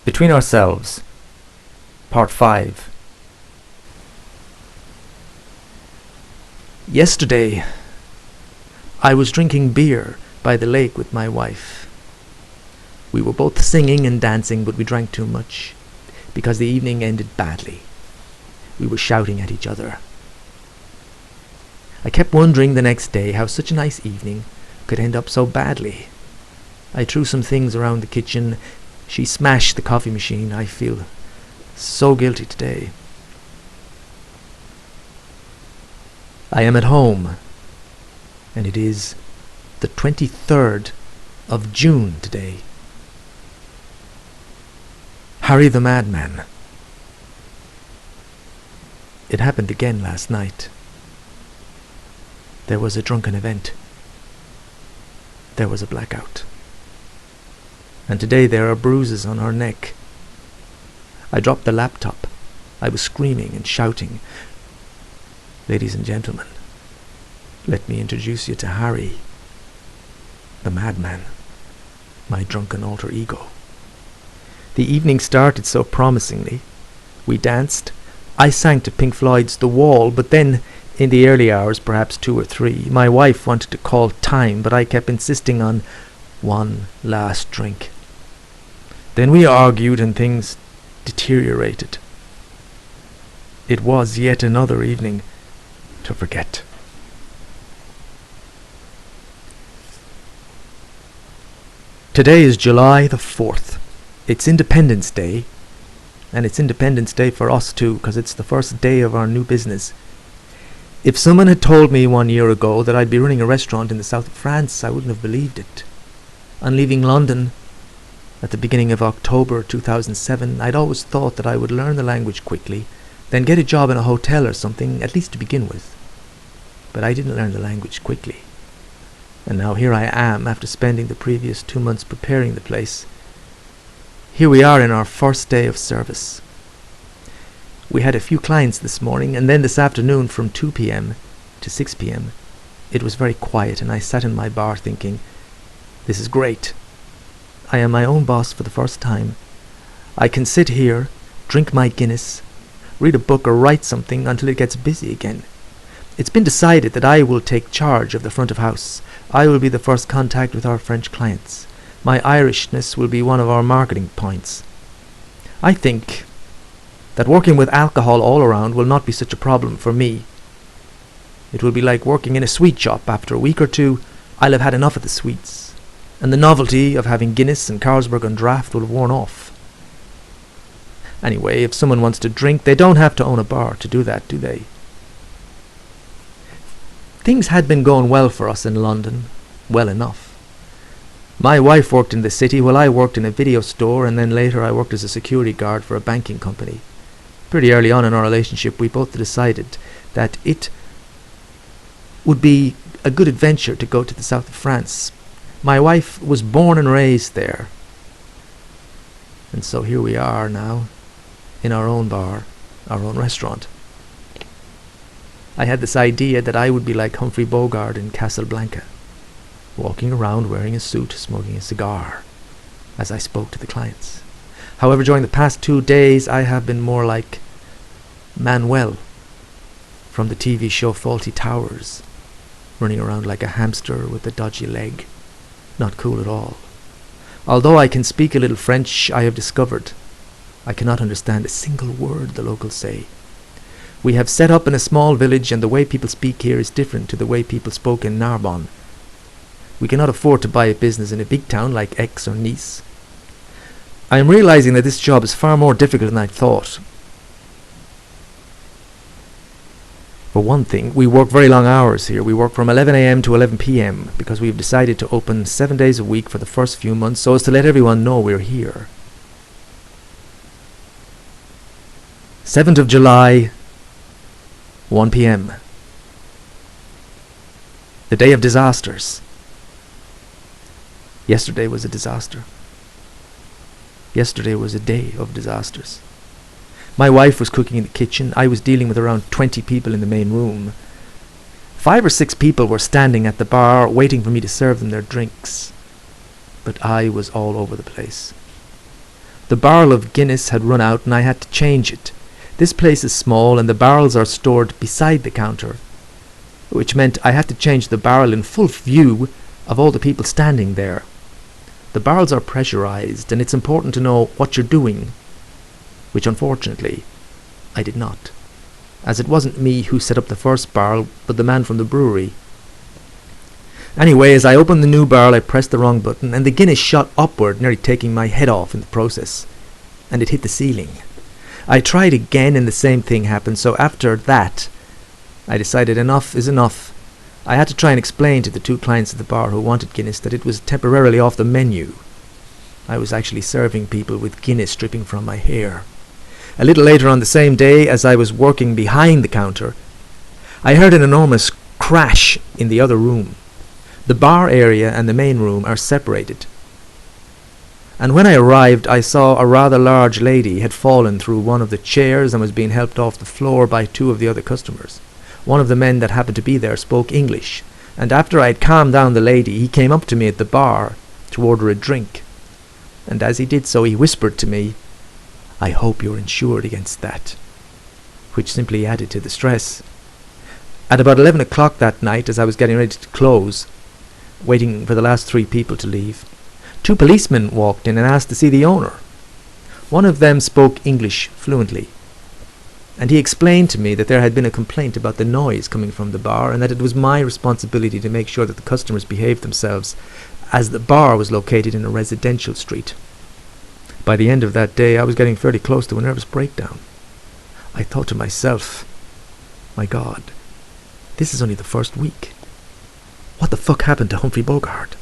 Between Ourselves, Part 5. Yesterday, I was drinking beer by the lake with my wife. We were both singing and dancing, but we drank too much, because the evening ended badly. We were shouting at each other. I kept wondering the next day how such a nice evening could end up so badly. I threw some things around the kitchen. She smashed the coffee machine. I feel so guilty today. I am at home, and it is the 23rd of June today. Harry the Madman. It happened again last night. There was a drunken event. There was a blackout. And today there are bruises on her neck. I dropped the laptop. I was screaming and shouting. Ladies and gentlemen, let me introduce you to Harry, the Madman, my drunken alter ego. The evening started so promisingly. We danced. I sang to Pink Floyd's The Wall, but then, in the early hours, perhaps 2 or 3, my wife wanted to call time, but I kept insisting on one last drink. Then we argued and things deteriorated. It was yet another evening to forget. Today is July the 4th. It's Independence Day, and it's Independence Day for us too, because it's the first day of our new business. If someone had told me 1 year ago that I'd be running a restaurant in the south of France, I wouldn't have believed it. On leaving London at the beginning of October 2007, I'd always thought that I would learn the language quickly, then get a job in a hotel or something, at least to begin with. But I didn't learn the language quickly. And now here I am, after spending the previous 2 months preparing the place. Here we are in our first day of service. We had a few clients this morning, and then this afternoon from 2 p.m. to 6 p.m. it was very quiet, and I sat in my bar thinking, this is great. I am my own boss for the first time. I can sit here, drink my Guinness, read a book or write something until it gets busy again. It's been decided that I will take charge of the front of house. I will be the first contact with our French clients. My Irishness will be one of our marketing points. I think that working with alcohol all around will not be such a problem for me. It will be like working in a sweet shop. After a week or two, I'll have had enough of the sweets, and the novelty of having Guinness and Carlsberg on draft will have worn off. Anyway, if someone wants to drink, they don't have to own a bar to do that, do they? Things had been going well for us in London, well enough. My wife worked in the city while I worked in a video store, and then later I worked as a security guard for a banking company. Pretty early on in our relationship, we both decided that it would be a good adventure to go to the south of France. My wife was born and raised there. And so here we are now, in our own bar, our own restaurant. I had this idea that I would be like Humphrey Bogart in Casablanca, walking around wearing a suit, smoking a cigar, as I spoke to the clients. However, during the past 2 days, I have been more like Manuel from the TV show Fawlty Towers, running around like a hamster with a dodgy leg. Not cool at all. Although I can speak a little French, I have discovered I cannot understand a single word the locals say. We have set up in a small village, and the way people speak here is different to the way people spoke in Narbonne. We cannot afford to buy a business in a big town like Aix or Nice. I am realizing that this job is far more difficult than I thought. For one thing, we work very long hours here. We work from 11 a.m. to 11 p.m. because we've decided to open 7 days a week for the first few months so as to let everyone know we're here. 7th of July, 1 p.m. The day of disasters. Yesterday was a disaster. Yesterday was a day of disasters. My wife was cooking in the kitchen. I was dealing with around 20 people in the main room. 5 or 6 people were standing at the bar waiting for me to serve them their drinks. But I was all over the place. The barrel of Guinness had run out and I had to change it. This place is small and the barrels are stored beside the counter, which meant I had to change the barrel in full view of all the people standing there. The barrels are pressurized and it's important to know what you're doing, which unfortunately I did not, as it wasn't me who set up the first barrel but the man from the brewery. Anyway, as I opened the new barrel I pressed the wrong button and the Guinness shot upward, nearly taking my head off in the process, and it hit the ceiling. I tried again and the same thing happened, so after that I decided enough is enough. I had to try and explain to the two clients at the bar who wanted Guinness that it was temporarily off the menu. I was actually serving people with Guinness dripping from my hair. A little later on the same day, as I was working behind the counter, I heard an enormous crash in the other room. The bar area and the main room are separated. And when I arrived, I saw a rather large lady had fallen through one of the chairs and was being helped off the floor by two of the other customers. One of the men that happened to be there spoke English, and after I had calmed down the lady, he came up to me at the bar to order a drink. And as he did so, he whispered to me, "I hope you're insured against that," which simply added to the stress. At about 11 o'clock that night, as I was getting ready to close, waiting for the last 3 people to leave, 2 policemen walked in and asked to see the owner. One of them spoke English fluently, and he explained to me that there had been a complaint about the noise coming from the bar and that it was my responsibility to make sure that the customers behaved themselves, as the bar was located in a residential street. By the end of that day, I was getting fairly close to a nervous breakdown. I thought to myself, my God, this is only the first week. What the fuck happened to Humphrey Bogart?